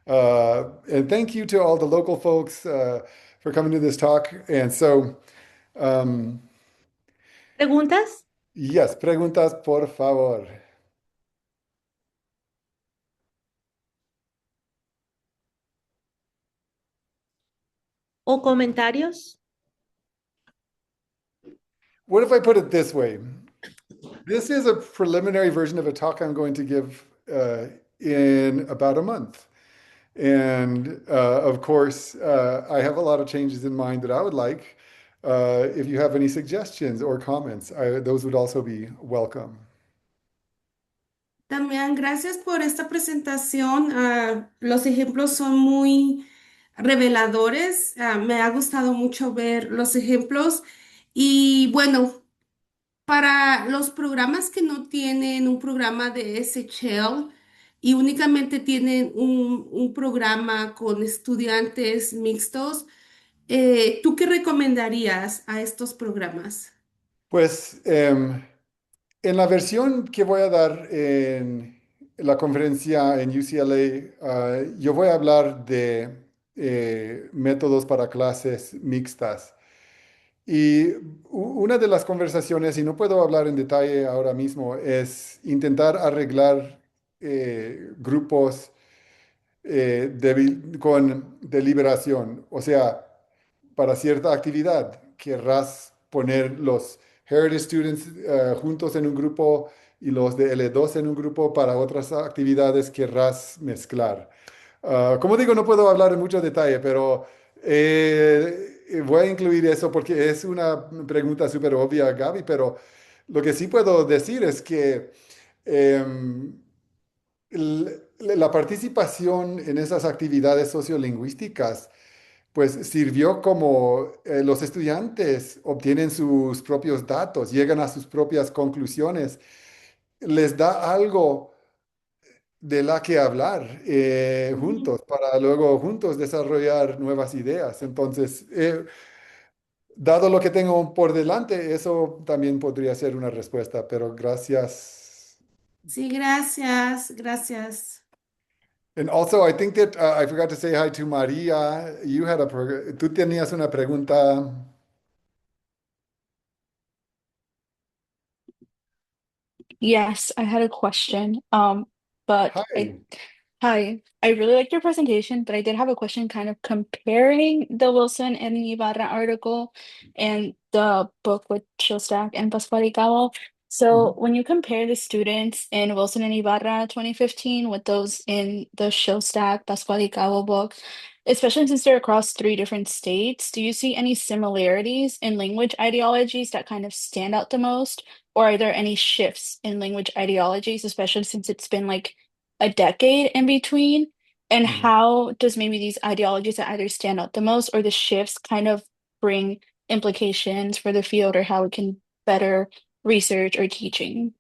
And thank you to all the local folks for coming to this talk. And so, um, ¿Preguntas yes, preguntas, por favor. o comentarios? What if I put it this way? This is a preliminary version of a talk I'm going to give in about a month. And of course, I have a lot of changes in mind that I would like. If you have any suggestions or comments, those would also be welcome. También gracias por esta presentación. Los ejemplos son muy reveladores. Me ha gustado mucho ver los ejemplos. Y bueno, para los programas que no tienen un programa de SHL y únicamente tienen un programa con estudiantes mixtos, ¿tú qué recomendarías a estos programas? Pues en la versión que voy a dar en la conferencia en UCLA, yo voy a hablar de métodos para clases mixtas. Y una de las conversaciones, y no puedo hablar en detalle ahora mismo, es intentar arreglar grupos con deliberación. O sea, para cierta actividad, querrás poner los Heritage Students juntos en un grupo y los de L2 en un grupo. Para otras actividades querrás mezclar. Como digo, no puedo hablar en mucho detalle, pero voy a incluir eso porque es una pregunta súper obvia, Gaby, pero lo que sí puedo decir es que em, la participación en esas actividades sociolingüísticas pues sirvió como los estudiantes obtienen sus propios datos, llegan a sus propias conclusiones, les da algo de la que hablar juntos para luego juntos desarrollar nuevas ideas. Entonces, dado lo que tengo por delante, eso también podría ser una respuesta, pero gracias. Sí, gracias, gracias. And also, I think that I forgot to say hi to Maria. Tú tenías una pregunta. Yes, I had a question. But I Hi. Hi, I really liked your presentation, but I did have a question kind of comparing the Wilson and Ibarra article and the book with Shostak and Pascual. So Mhm. when you compare the students in Wilson and Ibarra 2015 with those in the Shostak Pascual book, especially since they're across three different states, do you see any similarities in language ideologies that kind of stand out the most? Or are there any shifts in language ideologies, especially since it's been like a decade in between? And Mhm. how does maybe these ideologies that either stand out the most or the shifts kind of bring implications for the field or how it can better research or teaching?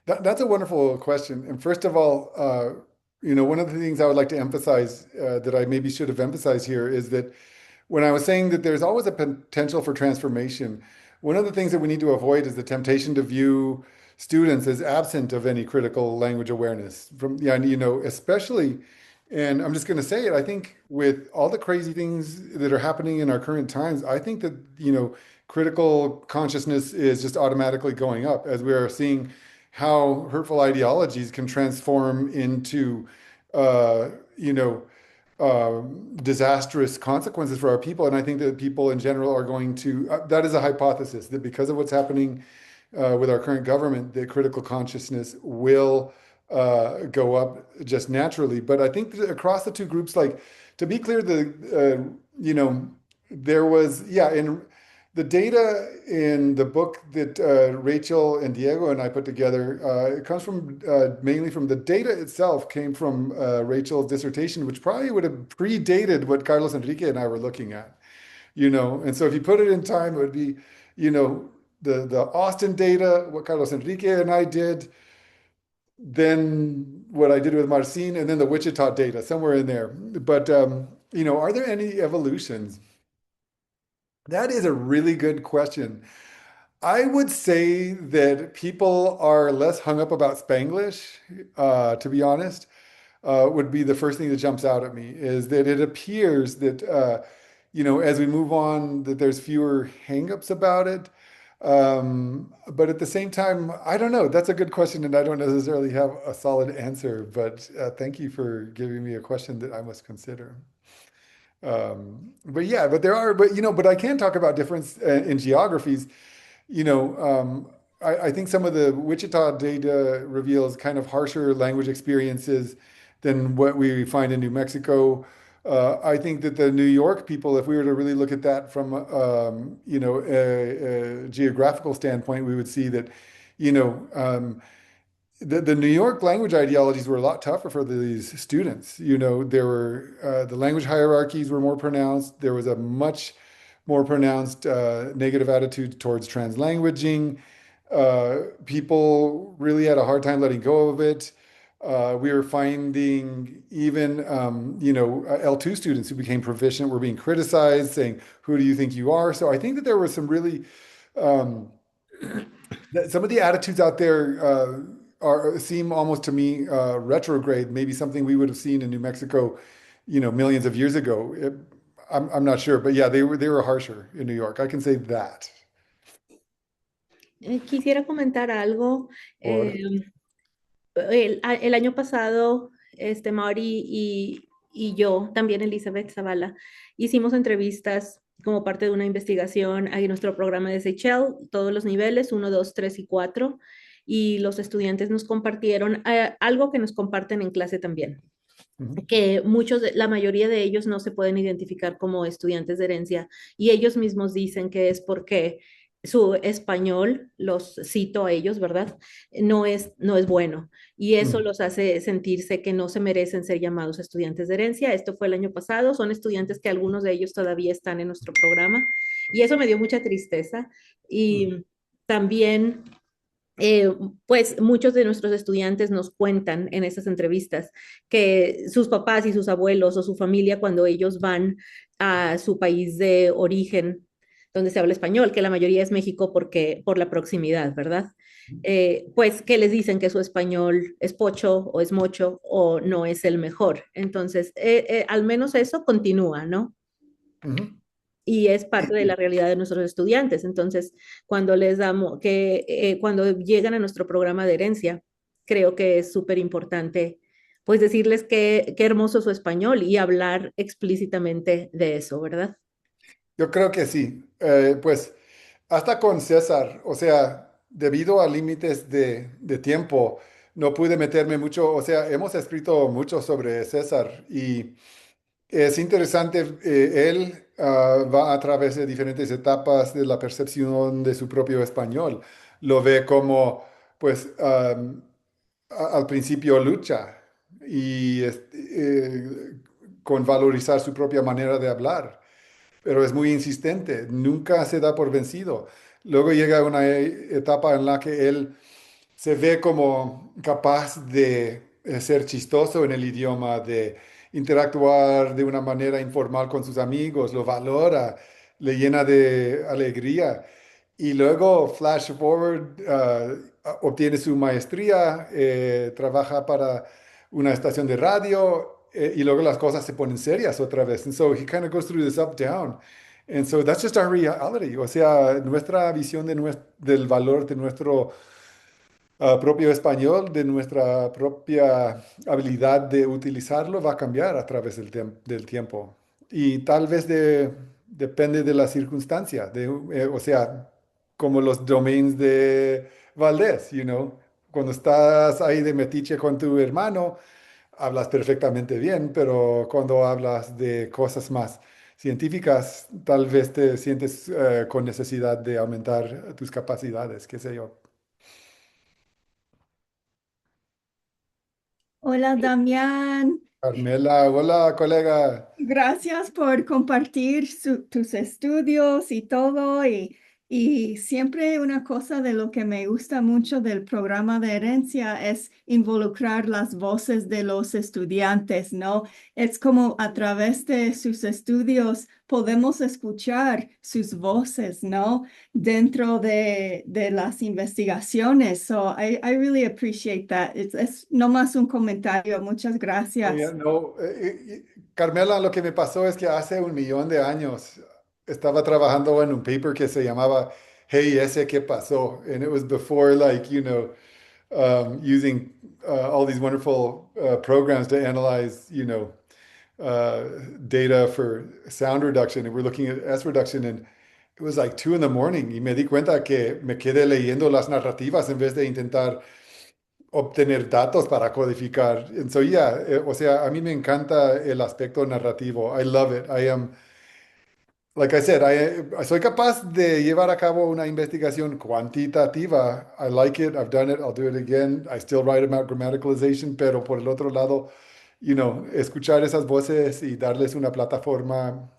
That's a wonderful question. And first of all, one of the things I would like to emphasize that I maybe should have emphasized here is that when I was saying that there's always a potential for transformation, one of the things that we need to avoid is the temptation to view students is absent of any critical language awareness from, yeah, and, especially, and I'm just going to say it, I think with all the crazy things that are happening in our current times, I think that, critical consciousness is just automatically going up as we are seeing how hurtful ideologies can transform into, uh, you know, disastrous consequences for our people. And I think that people in general are going to, that is a hypothesis, that because of what's happening with our current government, the critical consciousness will go up just naturally. But I think that across the two groups, like to be clear, there was, yeah, in the data in the book that Rachel and Diego and I put together, it comes from mainly from the data itself came from Rachel's dissertation, which probably would have predated what Carlos Enrique and I were looking at, And so if you put it in time, it would be, the Austin data, what Carlos Enrique and I did, then what I did with Marcin, and then the Wichita data, somewhere in there. But, are there any evolutions? That is a really good question. I would say that people are less hung up about Spanglish, to be honest, would be the first thing that jumps out at me is that it appears that, as we move on, that there's fewer hangups about it. But at the same time, I don't know. That's a good question, and I don't necessarily have a solid answer. But thank you for giving me a question that I must consider. But yeah, but there are, but I can talk about difference in geographies. I think some of the Wichita data reveals kind of harsher language experiences than what we find in New Mexico. I think that the New York people, if we were to really look at that from, a geographical standpoint, we would see that, the New York language ideologies were a lot tougher for these students. There were the language hierarchies were more pronounced. There was a much more pronounced negative attitude towards translanguaging. People really had a hard time letting go of it. We were finding even, L2 students who became proficient were being criticized, saying, "Who do you think you are?" So I think that there was some really, um, some of the attitudes out there seem almost to me retrograde, maybe something we would have seen in New Mexico, millions of years ago. I'm not sure, but yeah, they were harsher in New York. I can say that. Quisiera comentar algo. Or El año pasado, Mauri y yo, también Elizabeth Zavala, hicimos entrevistas como parte de una investigación en nuestro programa de Seychelles, todos los niveles, 1, 2, 3 y 4, y los estudiantes nos compartieron algo que nos comparten en clase también, que la mayoría de ellos no se pueden identificar como estudiantes de herencia y ellos mismos dicen que es porque su español, los cito a ellos, ¿verdad? No es bueno y eso mm, los hace sentirse que no se merecen ser llamados estudiantes de herencia. Esto fue el año pasado, son estudiantes que algunos de ellos todavía están en nuestro programa y eso me dio mucha tristeza mm, y también eh, pues muchos de nuestros estudiantes nos cuentan en estas entrevistas que sus papás y sus abuelos o su familia cuando ellos van a su país de origen, donde se habla español, que la mayoría es México porque por la proximidad, ¿verdad? Pues que les dicen que su español es pocho o es mocho o no es el mejor. Entonces, al menos eso continúa, ¿no? mhm. Y es parte de la realidad de nuestros estudiantes. Entonces, cuando les damos, cuando llegan a nuestro programa de herencia, creo que es súper importante, pues decirles qué hermoso su español y hablar explícitamente de eso, ¿verdad? Yo creo que sí. Pues hasta con César, o sea, debido a límites de tiempo, no pude meterme mucho, o sea, hemos escrito mucho sobre César y es interesante, él va a través de diferentes etapas de la percepción de su propio español. Lo ve como, pues, al principio lucha y con valorizar su propia manera de hablar, pero es muy insistente, nunca se da por vencido. Luego llega una etapa en la que él se ve como capaz de ser chistoso en el idioma, de interactuar de una manera informal con sus amigos, lo valora, le llena de alegría. y luego flash forward, obtiene su maestría, trabaja para una estación de radio, y luego las cosas se ponen serias otra vez. And so he kind of goes through this up down. And so that's just our reality. O sea, nuestra visión del valor de nuestro propio español, de nuestra propia habilidad de utilizarlo, va a cambiar a través del tiempo. Y tal vez depende de la circunstancia, o sea, como los domains de Valdés, you know. Cuando estás ahí de metiche con tu hermano, hablas perfectamente bien, pero cuando hablas de cosas más científicas, tal vez te sientes con necesidad de aumentar tus capacidades, qué sé yo. Hola, Damián. Carmela, hola, colega. Gracias por compartir tus estudios y todo. Y siempre una cosa de lo que me gusta mucho del programa de herencia es involucrar las voces de los estudiantes, ¿no? Es como a través de sus estudios podemos escuchar sus voces, ¿no? Dentro de las investigaciones. So I really appreciate that. Es no más un comentario. Muchas Oh, yeah, gracias. no, Carmela, lo que me pasó es que hace 1 millón de años estaba trabajando en un paper que se llamaba Hey, ese qué pasó. And it was before, like, using all these wonderful programs to analyze, uh, data for sound reduction. And we're looking at S reduction. And it was like 2 in the morning. Y me di cuenta que me quedé leyendo las narrativas en vez de intentar obtener datos para codificar. And so, yeah, o sea, a mí me encanta el aspecto narrativo. I love it. I am, like I said, soy capaz de llevar a cabo una investigación cuantitativa. I like it. I've done it. I'll do it again. I still write about grammaticalization, pero por el otro lado, escuchar esas voces y darles una plataforma,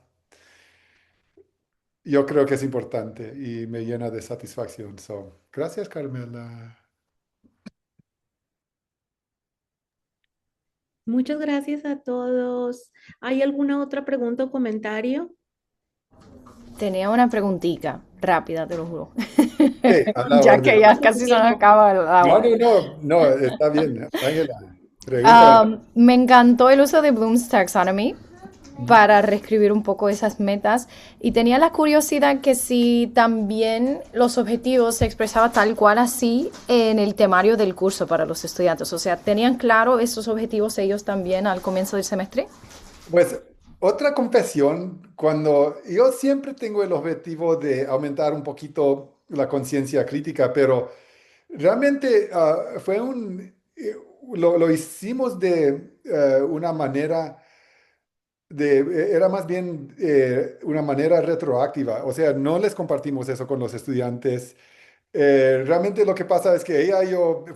yo creo que es importante y me llena de satisfacción. So, gracias, Carmela. Muchas gracias a todos. ¿Hay alguna otra pregunta o comentario? Tenía una preguntita rápida, te lo juro. Hey, a la Ya que orden. ya casi se nos acaba el No, agua. no, no, no, está bien. Ángela, pregunta. Me encantó el uso de Bloom's Taxonomy para reescribir un poco esas metas y tenía la curiosidad que si también los objetivos se expresaban tal cual así en el temario del curso para los estudiantes. O sea, ¿tenían claro esos objetivos ellos también al comienzo del semestre? Pues otra confesión, cuando yo siempre tengo el objetivo de aumentar un poquito la conciencia crítica, pero realmente lo hicimos de una manera era más bien una manera retroactiva, o sea, no les compartimos eso con los estudiantes. Realmente lo que pasa es que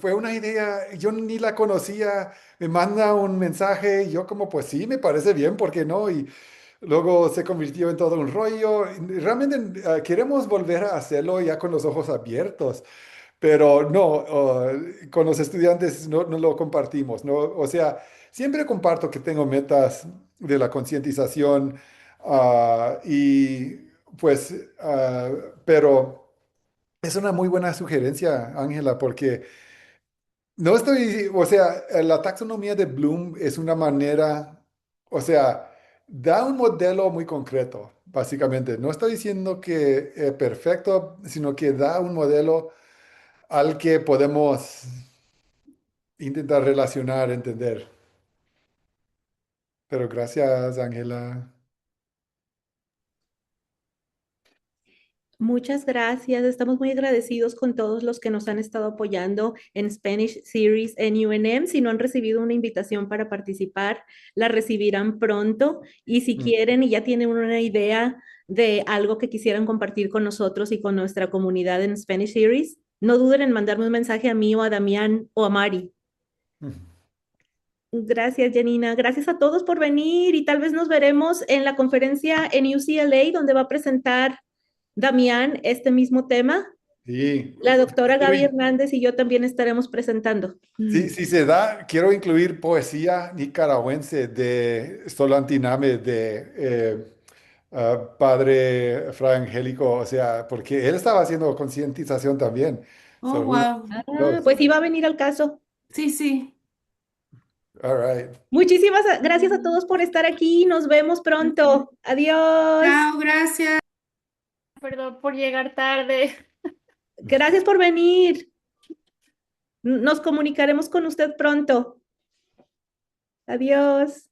fue una idea, yo ni la conocía, me manda un mensaje, y yo como, pues sí, me parece bien, ¿por qué no? Y luego se convirtió en todo un rollo. Y realmente queremos volver a hacerlo ya con los ojos abiertos, pero no, con los estudiantes no lo compartimos, ¿no? O sea, siempre comparto que tengo metas de la concientización, y pues, pero... Es una muy buena sugerencia, Ángela, porque no estoy, o sea, la taxonomía de Bloom es una manera, o sea, da un modelo muy concreto, básicamente. No estoy diciendo que es perfecto, sino que da un modelo al que podemos intentar relacionar, entender. Pero gracias, Ángela. Muchas gracias. Estamos muy agradecidos con todos los que nos han estado apoyando en Spanish Series en UNM. Si no han recibido una invitación para participar, la recibirán pronto. Y si Mm. quieren y ya tienen una idea de algo que quisieran compartir con nosotros y con nuestra comunidad en Spanish Series, no duden en mandarme un mensaje a mí o a Damián o a Mari. Gracias, Janina. Gracias a todos por venir y tal vez nos veremos en la conferencia en UCLA donde va a presentar Damián este mismo tema. Sí, La doctora Gaby quiero Hernández y yo también estaremos presentando. si se da, quiero incluir poesía nicaragüense de Solantiname, de padre Fra Angélico, o sea, porque él estaba haciendo concientización también. Oh, So who wow. knows? Pues iba a venir al caso. Sí, sí. All right. Muchísimas gracias a todos por estar aquí. Nos vemos pronto. Adiós. Chao, gracias. Perdón por llegar tarde. Gracias por venir. Nos comunicaremos con usted pronto. Adiós.